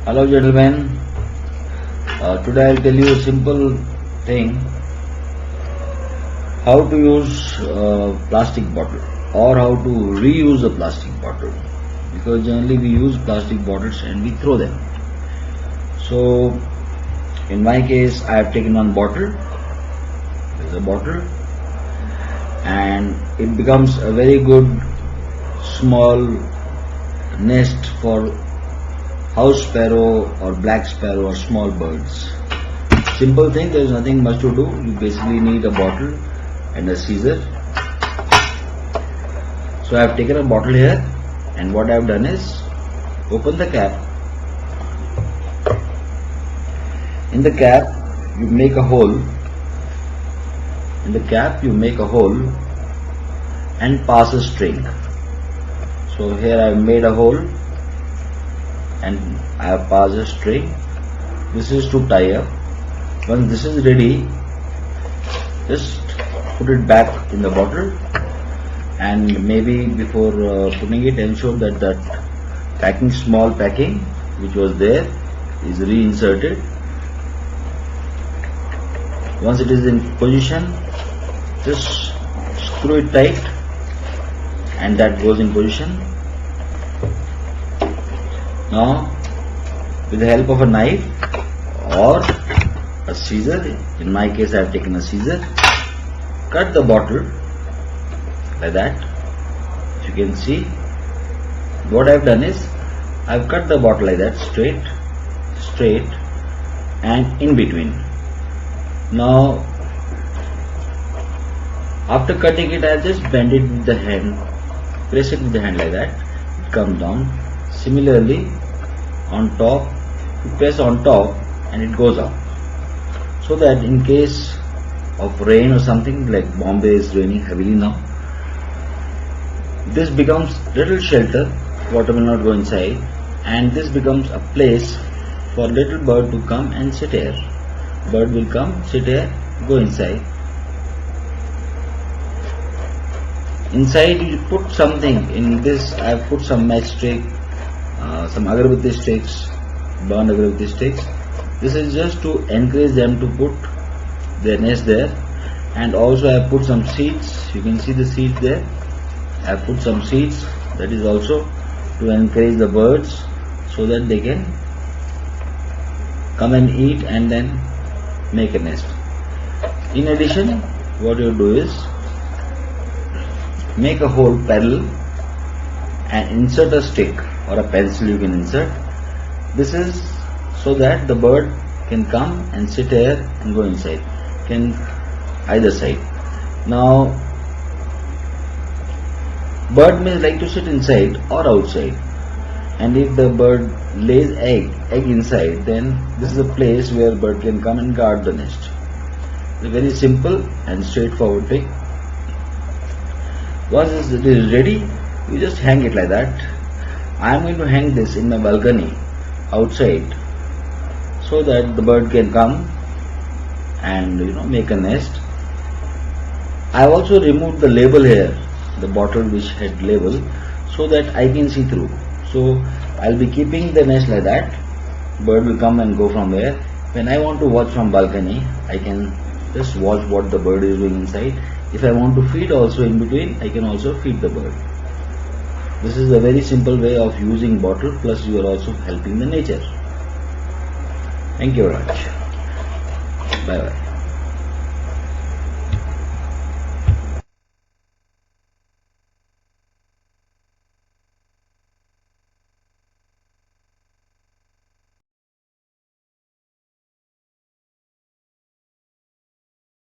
Hello gentlemen, today I will tell you a simple thing how to use a plastic bottle or how to reuse a plastic bottle, because generally we use plastic bottles and we throw them. So in my case I have taken one bottle, there is a bottle, and it becomes a very good small nest for house sparrow or black sparrow or small birds. Simple thing, there is nothing much to do. You basically need a bottle and a scissor. So I have taken a bottle here, and what I have done is open the cap. In the cap you make a hole. In the cap you make a hole and pass a string. So here I have made a hole and I have passed a string. This is to tie up. Once this is ready, just put it back in the bottle, and maybe before putting it, ensure that small packing which was there is reinserted. Once it is in position, just screw it tight and that goes in position. Now with the help of a knife or a scissor, in my case I have taken a scissor, cut the bottle like that. If you can see, what I have done is I have cut the bottle like that, straight and in between. Now after cutting it, I have just bend it with the hand, press it with the hand like that, it comes down. Similarly on top, you press on top and it goes up, so that in case of rain or something, like Bombay is raining heavily now, this becomes little shelter, water will not go inside, and this becomes a place for little bird to come and sit here. Bird will come, sit here, go inside. Inside you put something. In this I have put some matchstick, some agarbatti sticks, burned agarbatti sticks. This is just to encourage them to put their nest there. And also I have put some seeds. You can see the seeds there. I have put some seeds. That is also to encourage the birds so that they can come and eat and then make a nest. In addition, what you do is make a hole parallel and insert a stick or a pencil you can insert. This is so that the bird can come and sit here and go inside, can either side. Now bird may like to sit inside or outside, and if the bird lays egg inside, then this is a place where bird can come and guard the nest. It's a very simple and straightforward thing. Once it is ready, you just hang it like that. I am going to hang this in my balcony outside, so that the bird can come and make a nest. I have also removed the label here, the bottle which had label, so that I can see through. So I will be keeping the nest like that. Bird will come and go from there. When I want to watch from balcony, I can just watch what the bird is doing inside. If I want to feed also in between, I can also feed the bird. This is a very simple way of using bottle, plus you are also helping the nature. Thank you very much. Bye bye.